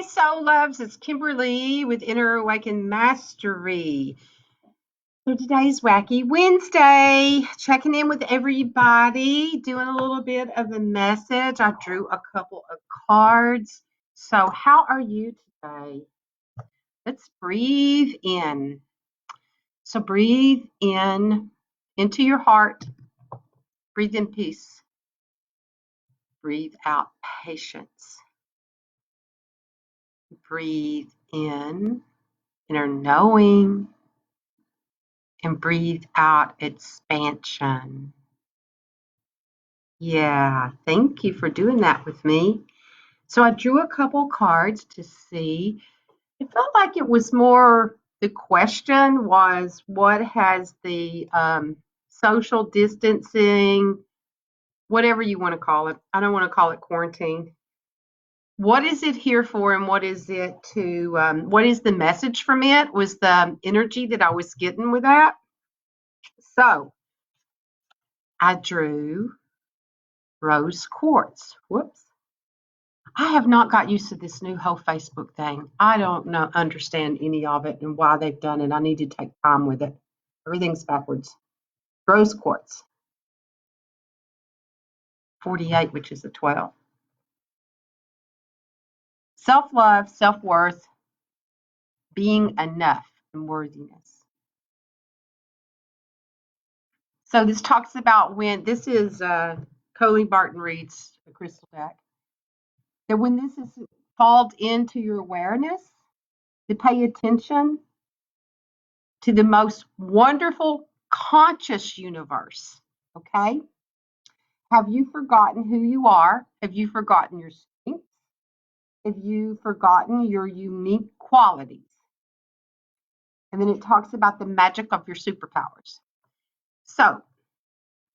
Hey, Soul Loves, it's Kimberly with Inner Awakened Mastery. So today's Wacky Wednesday. Checking in with everybody, doing a little bit of a message. I drew a couple of cards. So how are you today? Let's breathe in. So breathe in into your heart. Breathe in peace. Breathe out patience. Breathe in inner knowing. And breathe out expansion. Yeah, thank you for doing that with me. So I drew a couple cards to see. It felt like it was more, the question was, what has the social distancing, whatever you want to call it, I don't want to call it quarantine. What is it here for, and what is it to, what is the message from it, was the energy that I was getting with that. So I drew rose quartz. Whoops. I have not got used to this new whole Facebook thing. I don't understand any of it and why they've done it. I need to take time with it. Everything's backwards. Rose quartz. 48, which is a 12. Self-love, self-worth, being enough, and worthiness. So this talks about when, this is Colleen Barton Reed's crystal deck, that when this is called into your awareness, to pay attention to the most wonderful conscious universe. Okay? Have you forgotten who you are? Have you forgotten your strengths? Have you forgotten your unique qualities? And then it talks about the magic of your superpowers. So,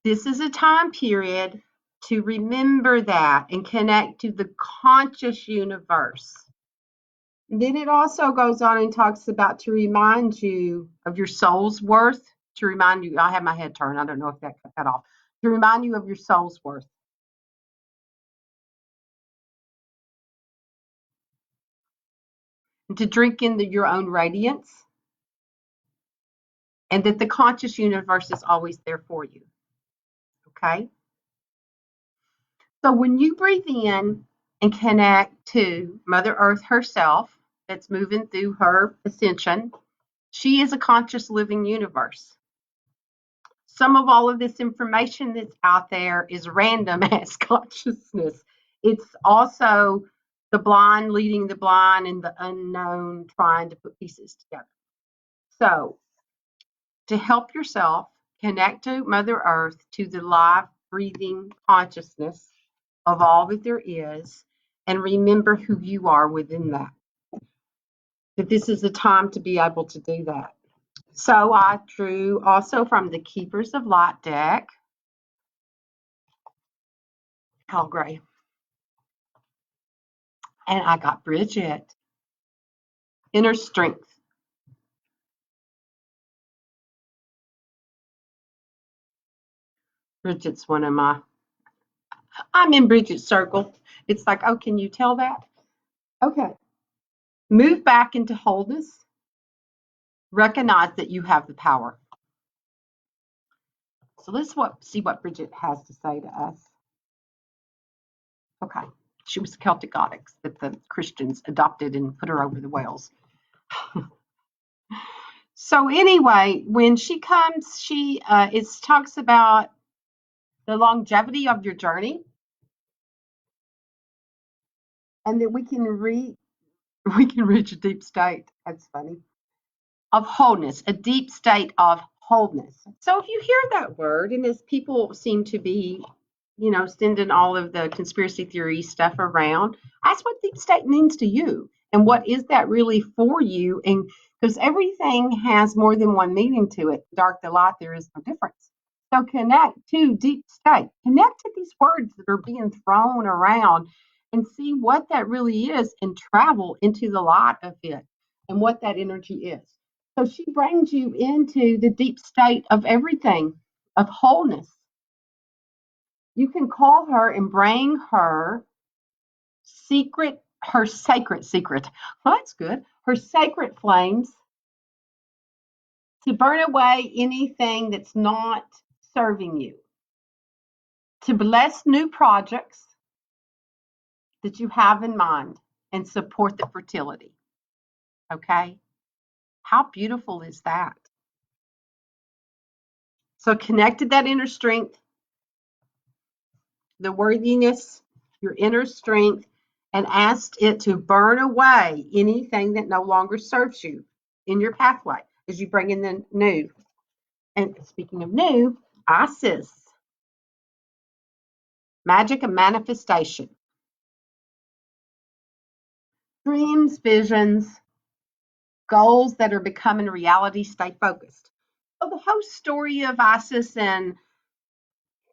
this is a time period to remember that and connect to the conscious universe. And then it also goes on and talks about to remind you of your soul's worth, to remind you, I have my head turned, I don't know if that cut that off, to remind you of your soul's worth. And to drink in your own radiance, and that the conscious universe is always there for you. Okay? So when you breathe in and connect to Mother Earth herself, that's moving through her ascension, she is a conscious living universe. Some of all of this information that's out there is random as consciousness. It's also the blind leading the blind and the unknown trying to put pieces together. So, to help yourself connect to Mother Earth, to the live, breathing consciousness of all that there is, and remember who you are within that. That this is the time to be able to do that. So I drew also from the Keepers of Light deck, Hal Gray. And I got Bridgette, Inner Strength. Bridgette's one of my, I'm in Bridgette's circle. It's like, oh, can you tell that? Okay. Move back into wholeness. Recognize that you have the power. So let's see what Bridgette has to say to us. Okay. She was a Celtic goddess that the Christians adopted and put her over the whales. So anyway, when she comes, she it talks about the longevity of your journey, and that we can reach a deep state. That's funny. Of wholeness, a deep state of wholeness. So if you hear that word, and as people seem to be, sending all of the conspiracy theory stuff around, ask what deep state means to you, and what is that really for you? And because everything has more than one meaning to it, dark to light, there is no difference. So connect to deep state. Connect to these words that are being thrown around and see what that really is, and travel into the light of it and what that energy is. So she brings you into the deep state of everything, of wholeness. You can call her and bring her secret her sacred secret. Well, that's good. Her sacred flames to burn away anything that's not serving you, to bless new projects that you have in mind and support the fertility. Okay? How beautiful is that? So connected that inner strength, the worthiness, your inner strength, and asked it to burn away anything that no longer serves you in your pathway as you bring in the new. And speaking of new, Isis, magic and manifestation. Dreams, visions, goals that are becoming reality, stay focused. So the whole story of Isis and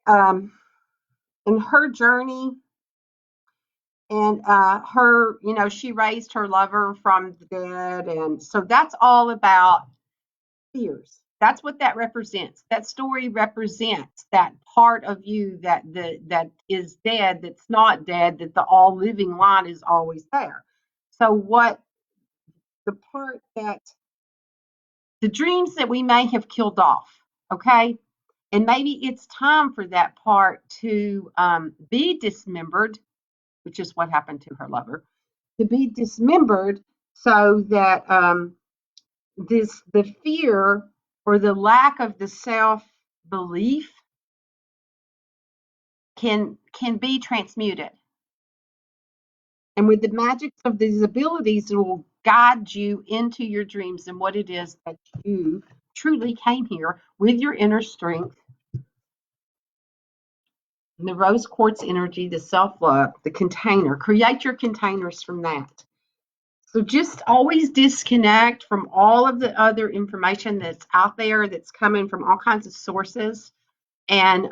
her journey and her, she raised her lover from the dead. And so that's all about fears. That's what that represents. That story represents that part of you that is dead, that's not dead, that the all living line is always there. So what the part that the dreams that we may have killed off, okay? And maybe it's time for that part to be dismembered, which is what happened to her lover, to be dismembered so that the fear or the lack of the self-belief can be transmuted. And with the magic of these abilities, it will guide you into your dreams and what it is that you truly came here with your inner strength, and the rose quartz energy, the self-love, the container. Create your containers from that. So just always disconnect from all of the other information that's out there that's coming from all kinds of sources, and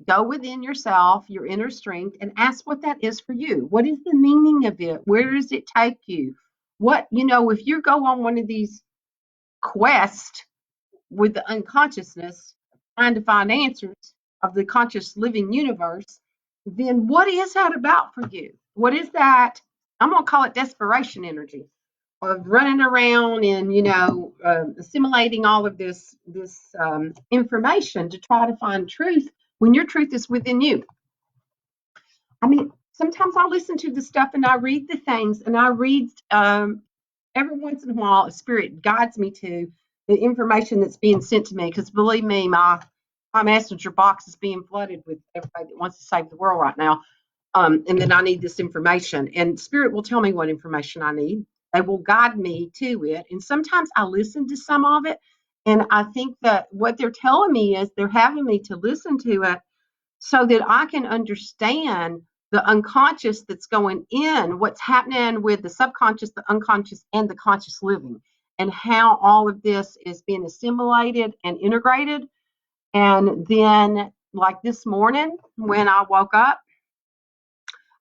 go within yourself, your inner strength, and ask what that is for you. What is the meaning of it? Where does it take you? What, if you go on one of these quests with the unconsciousness, trying to find answers of the conscious living universe, then what is that about for you? What is that? I'm going to call it desperation energy of running around and assimilating all of this information to try to find truth when your truth is within you. I mean, sometimes I listen to the stuff and I read the things, and I read every once in a while a spirit guides me to the information that's being sent to me, because believe me, my messenger box is being flooded with everybody that wants to save the world right now. And then I need this information, and spirit will tell me what information I need. They will guide me to it. And sometimes I listen to some of it, and I think that what they're telling me is they're having me to listen to it so that I can understand the unconscious that's going in, what's happening with the subconscious, the unconscious, and the conscious living, and how all of this is being assimilated and integrated. And then, like this morning, when I woke up,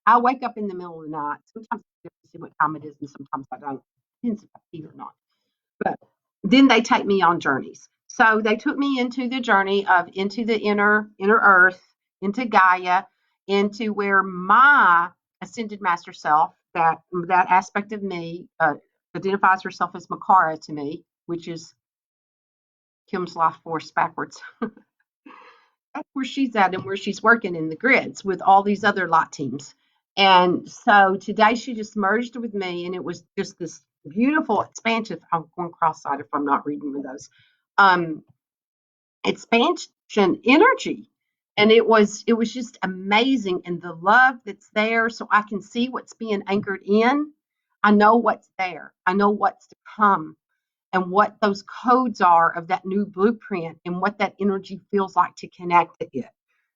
I wake up in the middle of the night. Sometimes I see what time it is, and sometimes I don't. Depends if I eat or not. But then they take me on journeys. So they took me into the journey into the inner earth, into Gaia, into where my ascended master self, that aspect of me, identifies herself as Makara to me, which is Kim's life force backwards. That's where she's at and where she's working in the grids with all these other light teams. And so today she just merged with me, and it was just this beautiful expansion. I'm going cross-eyed if I'm not reading with those. Expansion energy. And it was just amazing. And the love that's there, so I can see what's being anchored in. I know what's there. I know what's to come, and what those codes are of that new blueprint, and what that energy feels like to connect to it.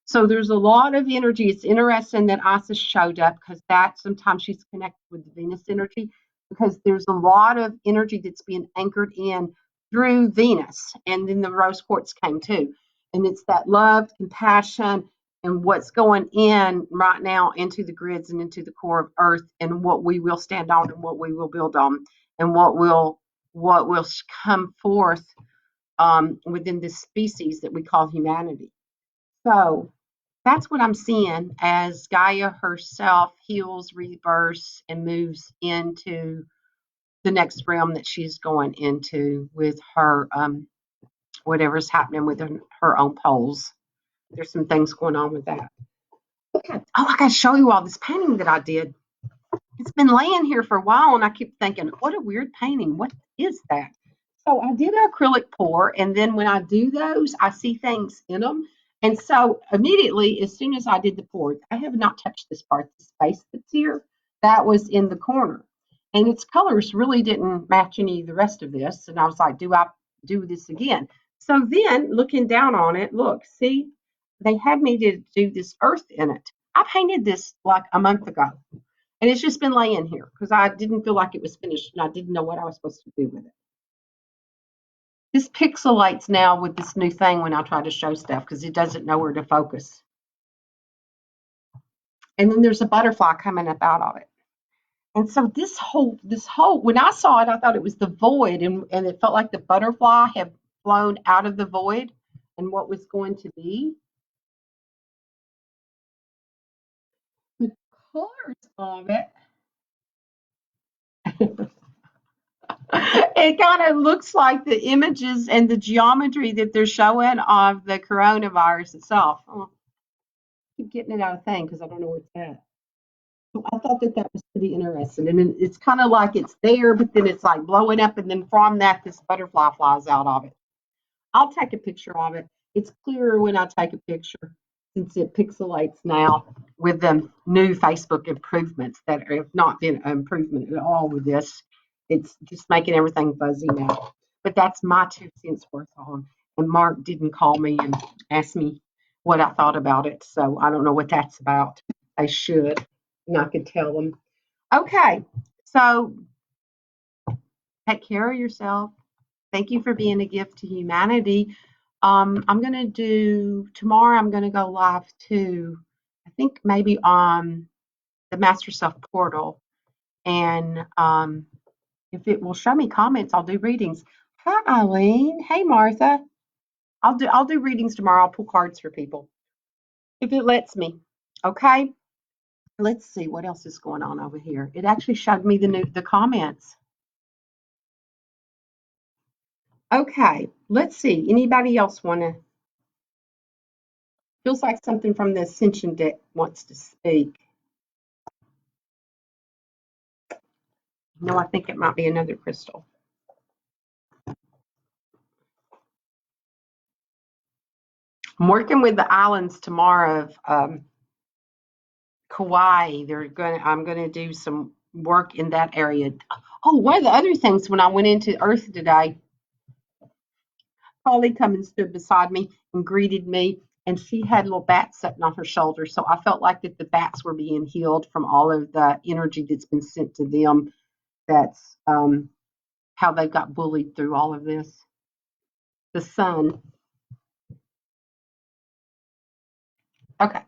So there's a lot of energy. It's interesting that Isis showed up, because that sometimes she's connected with the Venus energy, because there's a lot of energy that's being anchored in through Venus. And then the rose quartz came too. And it's that love, compassion, and what's going in right now into the grids and into the core of Earth, and what we will stand on and what we will build on, and what will come forth within this species that we call humanity. So that's what I'm seeing as Gaia herself heals, rebirths, and moves into the next realm that she's going into with her whatever's happening with her own poles. There's some things going on with that. Okay. Oh, I got to show you all this painting that I did. It's been laying here for a while, and I keep thinking, what a weird painting. What is that? So I did an acrylic pour, and then when I do those, I see things in them. And so immediately, as soon as I did the pour, I have not touched this part, the space that's here. That was in the corner. And its colors really didn't match any of the rest of this. And I was like, do I do this again? So then looking down on it, look, see, they had me to do this earth in it. I painted this like a month ago. And it's just been laying here because I didn't feel like it was finished and I didn't know what I was supposed to do with it. This pixelates now with this new thing when I try to show stuff because it doesn't know where to focus. And then there's a butterfly coming up out of it. And so this whole, when I saw it, I thought it was the void, and it felt like the butterfly had flown out of the void and what was going to be. The colors of it, it kind of looks like the images and the geometry that they're showing of the coronavirus itself. Oh, I keep getting it out of thing because I don't know where it's at. So I thought that was pretty interesting. And it's kind of like it's there, but then it's like blowing up, and then from that, this butterfly flies out of it. I'll take a picture of it. It's clearer when I take a picture since it pixelates now with the new Facebook improvements that have not been an improvement at all with this. It's just making everything fuzzy now. But that's my 2 cents worth on. And Mark didn't call me and ask me what I thought about it. So I don't know what that's about. I should, and I could tell them. Okay, so take care of yourself. Thank you for being a gift to humanity. I'm going to do, tomorrow I'm going to go live too, I think maybe on the Master Self portal. And if it will show me comments, I'll do readings. Hi, Eileen. Hey, Martha. I'll do readings tomorrow. I'll pull cards for people if it lets me. Okay. Let's see what else is going on over here. It actually showed me the comments. Okay, let's see. Anybody else want to? Feels like something from the Ascension deck wants to speak. No, I think it might be another crystal. I'm working with the islands tomorrow of Kauai. I'm gonna do some work in that area. Oh, one of the other things when I went into Earth today, Polly come and stood beside me and greeted me, and she had little bats sitting on her shoulder. So I felt like that the bats were being healed from all of the energy that's been sent to them. That's how they got bullied through all of this. The sun. Okay.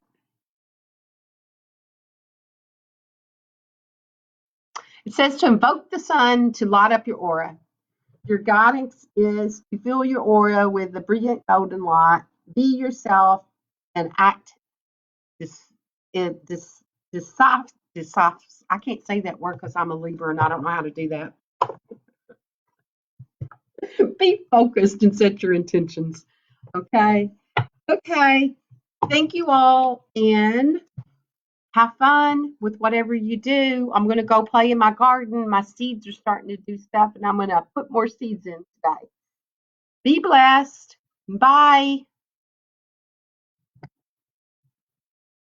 It says to invoke the sun to light up your aura. Your guidance is to fill your aura with the brilliant golden light. Be yourself and act I can't say that word because I'm a Libra and I don't know how to do that. Be focused and set your intentions. Okay. Okay. Thank you all, and have fun with whatever you do. I'm going to go play in my garden. My seeds are starting to do stuff, and I'm going to put more seeds in today. Be blessed. Bye.